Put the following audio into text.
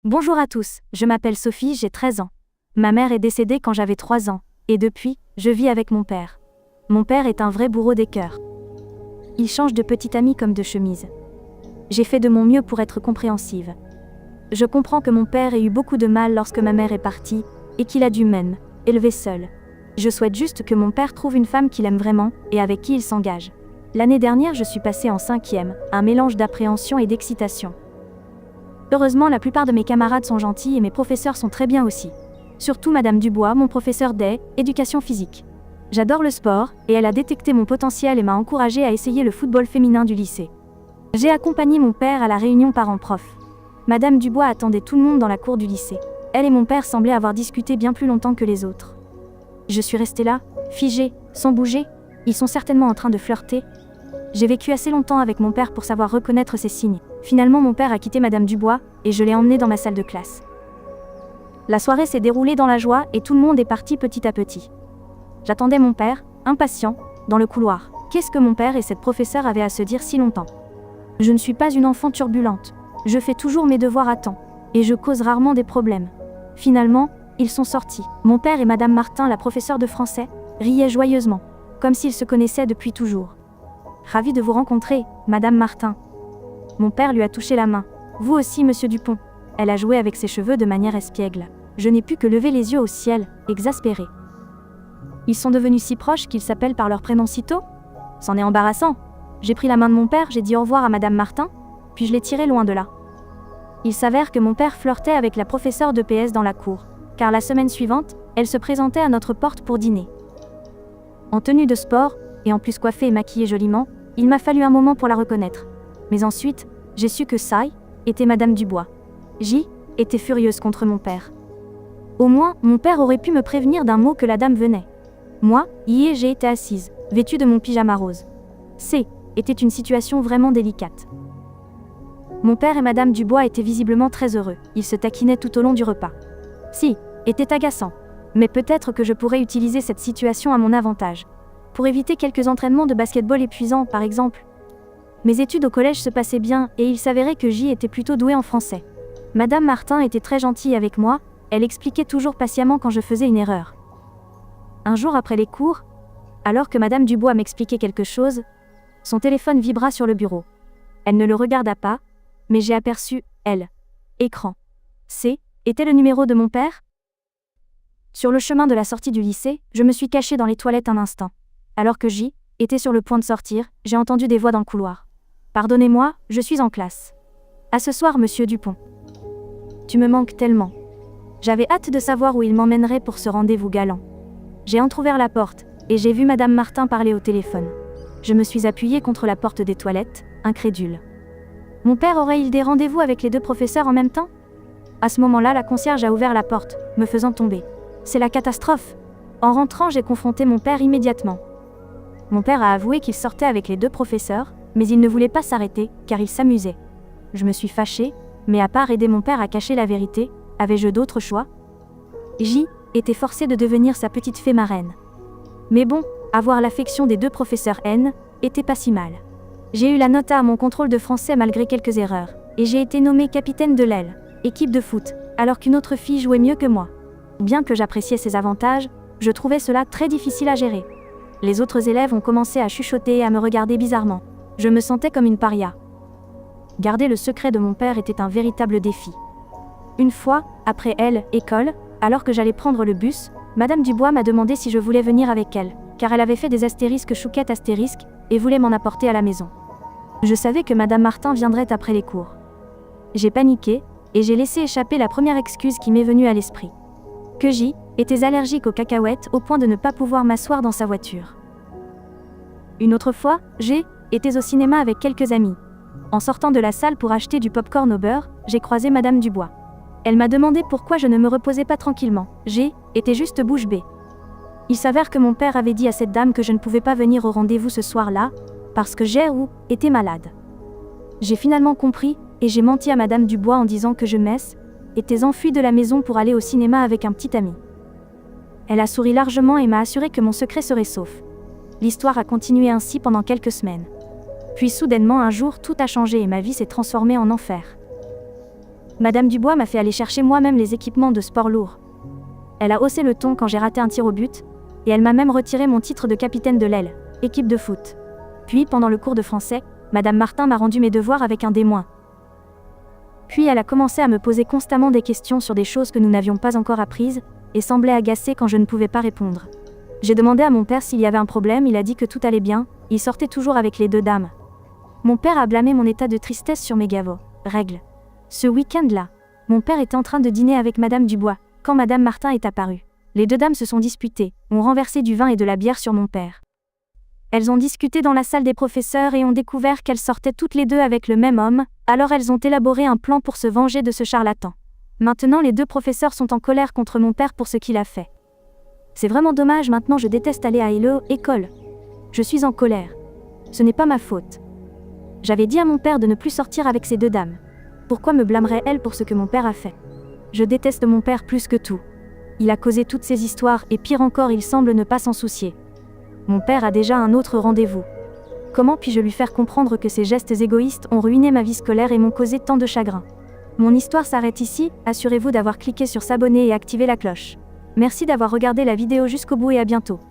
Bonjour à tous, je m'appelle Sophie, j'ai 13 ans. Ma mère est décédée quand j'avais 3 ans, et depuis, je vis avec mon père. Mon père est un vrai bourreau des cœurs. Il change de petit ami comme de chemise. J'ai fait de mon mieux pour être compréhensive. Je comprends que mon père ait eu beaucoup de mal lorsque ma mère est partie, et qu'il a dû même élever seul. Je souhaite juste que mon père trouve une femme qu'il aime vraiment, et avec qui il s'engage. L'année dernière, je suis passée en 5e, un mélange d'appréhension et d'excitation. Heureusement, la plupart de mes camarades sont gentils et mes professeurs sont très bien aussi. Surtout Madame Dubois, mon professeur d'éducation physique. J'adore le sport, et elle a détecté mon potentiel et m'a encouragée à essayer le football féminin du lycée. J'ai accompagné mon père à la réunion parents-prof. Madame Dubois attendait tout le monde dans la cour du lycée. Elle et mon père semblaient avoir discuté bien plus longtemps que les autres. Je suis restée là, figée, sans bouger. Ils sont certainement en train de flirter. J'ai vécu assez longtemps avec mon père pour savoir reconnaître ces signes. Finalement, mon père a quitté Madame Dubois, et je l'ai emmené dans ma salle de classe. La soirée s'est déroulée dans la joie et tout le monde est parti petit à petit. J'attendais mon père, impatient, dans le couloir. Qu'est-ce que mon père et cette professeure avaient à se dire si longtemps? Je ne suis pas une enfant turbulente. Je fais toujours mes devoirs à temps. Et je cause rarement des problèmes. Finalement, ils sont sortis. Mon père et Madame Martin, la professeure de français, riaient joyeusement, comme s'ils se connaissaient depuis toujours. Ravi de vous rencontrer, Madame Martin. Mon père lui a touché la main. Vous aussi, Monsieur Dupont. Elle a joué avec ses cheveux de manière espiègle. Je n'ai pu que lever les yeux au ciel, exaspérée. Ils sont devenus si proches qu'ils s'appellent par leur prénom si tôt? C'en est embarrassant. J'ai pris la main de mon père, j'ai dit au revoir à Madame Martin, puis je l'ai tiré loin de là. Il s'avère que mon père flirtait avec la professeure de PS dans la cour, car la semaine suivante, elle se présentait à notre porte pour dîner. En tenue de sport, et en plus coiffée et maquillée joliment, il m'a fallu un moment pour la reconnaître. Mais ensuite, j'ai su que Sai était Madame Dubois. J était furieuse contre mon père. Au moins, mon père aurait pu me prévenir d'un mot que la dame venait. Moi, j'ai été assise, vêtue de mon pyjama rose. C était une situation vraiment délicate. Mon père et Madame Dubois étaient visiblement très heureux, ils se taquinaient tout au long du repas. Si était agaçant, mais peut-être que je pourrais utiliser cette situation à mon avantage. Pour éviter quelques entraînements de basketball épuisants, par exemple. Mes études au collège se passaient bien et il s'avérait que J était plutôt douée en français. Madame Martin était très gentille avec moi, elle expliquait toujours patiemment quand je faisais une erreur. Un jour après les cours, alors que Madame Dubois m'expliquait quelque chose, son téléphone vibra sur le bureau. Elle ne le regarda pas, mais j'ai aperçu « elle ». Écran. C était le numéro de mon père? Sur le chemin de la sortie du lycée, je me suis cachée dans les toilettes un instant. Alors que J était sur le point de sortir, j'ai entendu des voix dans le couloir. « Pardonnez-moi, je suis en classe. À ce soir, Monsieur Dupont. Tu me manques tellement. » J'avais hâte de savoir où il m'emmènerait pour ce rendez-vous galant. J'ai entrouvert la porte, et j'ai vu Madame Martin parler au téléphone. Je me suis appuyée contre la porte des toilettes, incrédule. Mon père aurait-il des rendez-vous avec les deux professeurs en même temps? À ce moment-là, la concierge a ouvert la porte, me faisant tomber. C'est la catastrophe. En rentrant, j'ai confronté mon père immédiatement. Mon père a avoué qu'il sortait avec les deux professeurs, mais il ne voulait pas s'arrêter, car il s'amusait. Je me suis fâchée, mais à part aider mon père à cacher la vérité, avais-je d'autres choix? J était forcée de devenir sa petite fée marraine. Mais bon, avoir l'affection des deux professeurs N était pas si mal. J'ai eu la nota à mon contrôle de français malgré quelques erreurs, et j'ai été nommée capitaine de l'aile, équipe de foot, alors qu'une autre fille jouait mieux que moi. Bien que j'appréciais ces avantages, je trouvais cela très difficile à gérer. Les autres élèves ont commencé à chuchoter et à me regarder bizarrement. Je me sentais comme une paria. Garder le secret de mon père était un véritable défi. Une fois, après école, alors que j'allais prendre le bus, Madame Dubois m'a demandé si je voulais venir avec elle, car elle avait fait des astérisques chouquettes astérisques et voulait m'en apporter à la maison. Je savais que Madame Martin viendrait après les cours. J'ai paniqué, et j'ai laissé échapper la première excuse qui m'est venue à l'esprit. Que J était allergique aux cacahuètes au point de ne pas pouvoir m'asseoir dans sa voiture. Une autre fois, G était au cinéma avec quelques amis. En sortant de la salle pour acheter du popcorn au beurre, j'ai croisé Madame Dubois. Elle m'a demandé pourquoi je ne me reposais pas tranquillement. G était juste bouche bée. Il s'avère que mon père avait dit à cette dame que je ne pouvais pas venir au rendez-vous ce soir-là, parce que G était malade. J'ai finalement compris, et j'ai menti à Madame Dubois en disant que je était enfuie de la maison pour aller au cinéma avec un petit ami. Elle a souri largement et m'a assuré que mon secret serait sauf. L'histoire a continué ainsi pendant quelques semaines. Puis soudainement un jour, tout a changé et ma vie s'est transformée en enfer. Madame Dubois m'a fait aller chercher moi-même les équipements de sport lourds. Elle a haussé le ton quand j'ai raté un tir au but, et elle m'a même retiré mon titre de capitaine de l'aile, équipe de foot. Puis, pendant le cours de français, Madame Martin m'a rendu mes devoirs avec un D-. Puis elle a commencé à me poser constamment des questions sur des choses que nous n'avions pas encore apprises, et semblait agacée quand je ne pouvais pas répondre. J'ai demandé à mon père s'il y avait un problème, il a dit que tout allait bien, il sortait toujours avec les 2 dames. Mon père a blâmé mon état de tristesse sur mes gavots. Règle. Ce week-end-là, mon père était en train de dîner avec Madame Dubois, quand Madame Martin est apparue. Les 2 dames se sont disputées, ont renversé du vin et de la bière sur mon père. Elles ont discuté dans la salle des professeurs et ont découvert qu'elles sortaient toutes les 2 avec le même homme, alors elles ont élaboré un plan pour se venger de ce charlatan. Maintenant les 2 professeurs sont en colère contre mon père pour ce qu'il a fait. C'est vraiment dommage, maintenant je déteste aller à l'école. Je suis en colère. Ce n'est pas ma faute. J'avais dit à mon père de ne plus sortir avec ces 2 dames. Pourquoi me blâmerait-elle pour ce que mon père a fait? Je déteste mon père plus que tout. Il a causé toutes ces histoires et pire encore, il semble ne pas s'en soucier. Mon père a déjà un autre rendez-vous. Comment puis-je lui faire comprendre que ces gestes égoïstes ont ruiné ma vie scolaire et m'ont causé tant de chagrin? Mon histoire s'arrête ici, assurez-vous d'avoir cliqué sur s'abonner et activer la cloche. Merci d'avoir regardé la vidéo jusqu'au bout et à bientôt.